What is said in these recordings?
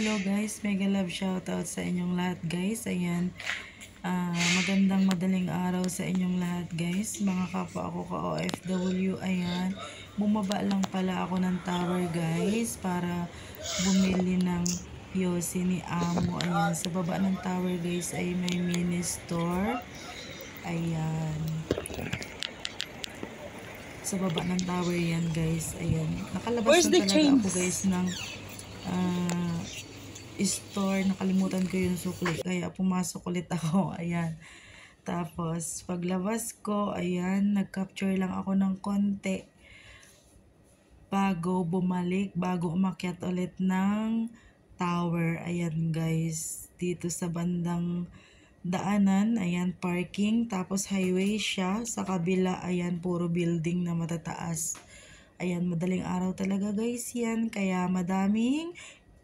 Hello guys, mega love shoutout sa inyong lahat guys. Ayan, magandang madaling araw sa inyong lahat guys. Mga kapwa ako ka-OFW, ayan, bumaba lang pala ako ng tower guys para bumili ng yosi ni Amo. Ayan, sa baba ng tower guys ay may mini store. Ayan, sa baba ng tower yan guys. Ayan, nakalabas na talaga ako guys ng store. Nakalimutan ko yung sukli kaya pumasok ulit ako. Ayan, tapos paglabas ko, ayan, nag-capture lang ako ng konti bago bumalik, bago umakyat ulit ng tower. Ayan guys, dito sa bandang daanan, ayan, parking, tapos highway siya. Sa kabila, ayan, puro building na matataas. Ayan, madaling araw talaga guys yan, kaya madaming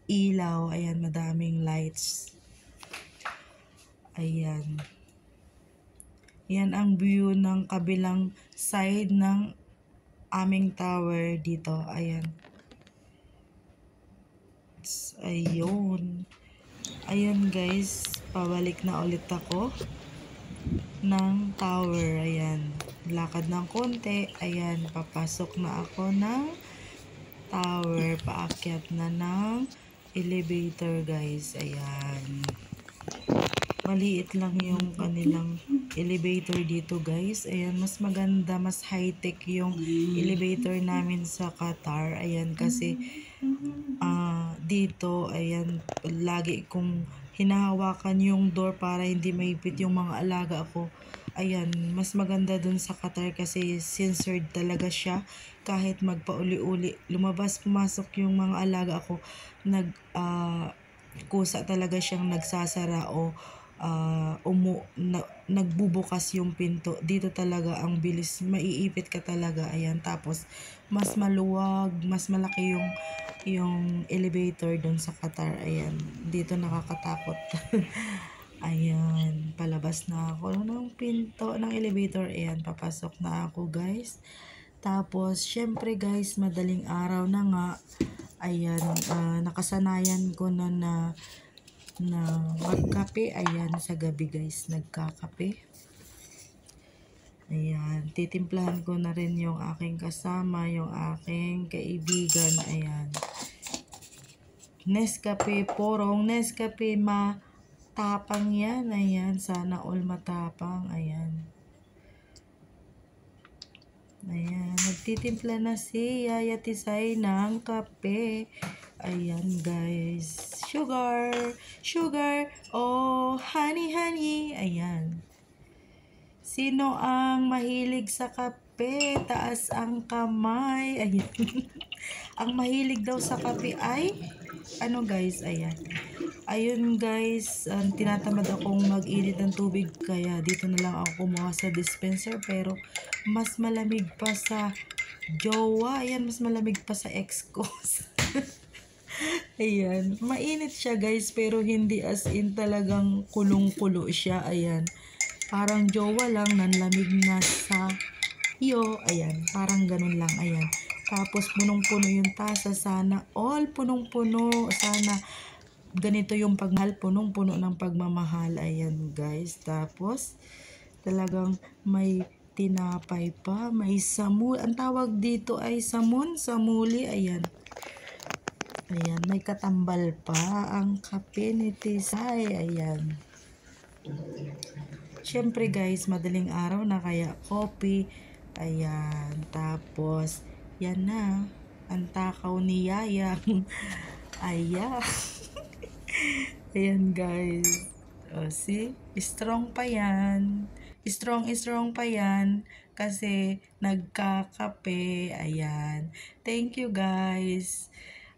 ilaw. Ayan, madaming lights. Ayan, yan ang view ng kabilang side ng aming tower dito. Ayan, ayun, ayan guys, pabalik na ulit ako ng tower. Ayan, lakad ng konti. Ayan, papasok na ako ng tower, paakyat na ng elevator guys. Ayan, maliit lang yung kanilang elevator dito guys. Ayan, mas maganda, mas high-tech yung elevator namin sa Qatar. Ayan, kasi dito, ayan, lagi kong hinahawakan yung door para hindi maipit yung mga alaga ko. Ayan, mas maganda dun sa Qatar kasi censored talaga siya. Kahit magpauli-uli, lumabas, pumasok yung mga alaga ko, kusa talaga siyang nagsasara o nagbubukas yung pinto. Dito talaga ang bilis, maiipit ka talaga. Ayan, tapos mas maluwag, mas malaki yung elevator doon sa Qatar. Ayan, dito nakakatakot. Ayan, palabas na ako ng pinto ng elevator. Ayan, papasok na ako guys. Tapos syempre guys, madaling araw na nga. Ayan, nakasanayan ko na magkape. Ayan, sa gabi guys, nagkakape. Ayan, titimplahan ko na rin yung aking kasama, yung aking kaibigan. Ayan, Nescafe, porong Nescafe, matapang yan. Ayan, sana all matapang. Ayan, ayan, nagtitimpla na si Yaya Tisay ng kape. Ayan guys, sugar, sugar, oh honey, honey. Ayan, sino ang mahilig sa kape? Taas ang kamay. Ayan. Ang mahilig daw sa kape ay ano guys. Ayan, ayun guys, tinatamad akong mag-init ng tubig kaya dito na lang ako kumuha sa dispenser, pero mas malamig pa sa jowa. Ayan, mas malamig pa sa ex ko. Ayan, mainit siya guys, pero hindi as in talagang kulong-kulo siya. Ayan, parang jowa lang, nanlamig na sa iyo. Ayan, parang ganun lang. Ayan, tapos punong-puno yung tasa. Sana all punong-puno. Sana ganito yung pagmahal, punong-puno ng pagmamahal. Ayan guys, tapos talagang may tinapay pa, may samul. Ang tawag dito ay samuli. Ayan, ayan, may katambal pa ang kape ni Tisay. Ayan, syempre guys, madaling araw na kaya coffee. Ayan, tapos yan na ang takaw ni Yaya. Ayan. Ayan guys, see, strong pa yan, strong pa yan kasi nagkakape. Ayan, thank you guys.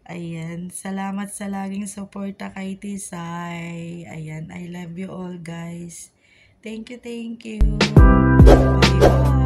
Ayan, salamat sa laging suporta kay Tisay. Ayan, I love you all guys. Thank you, thank you. Bye bye.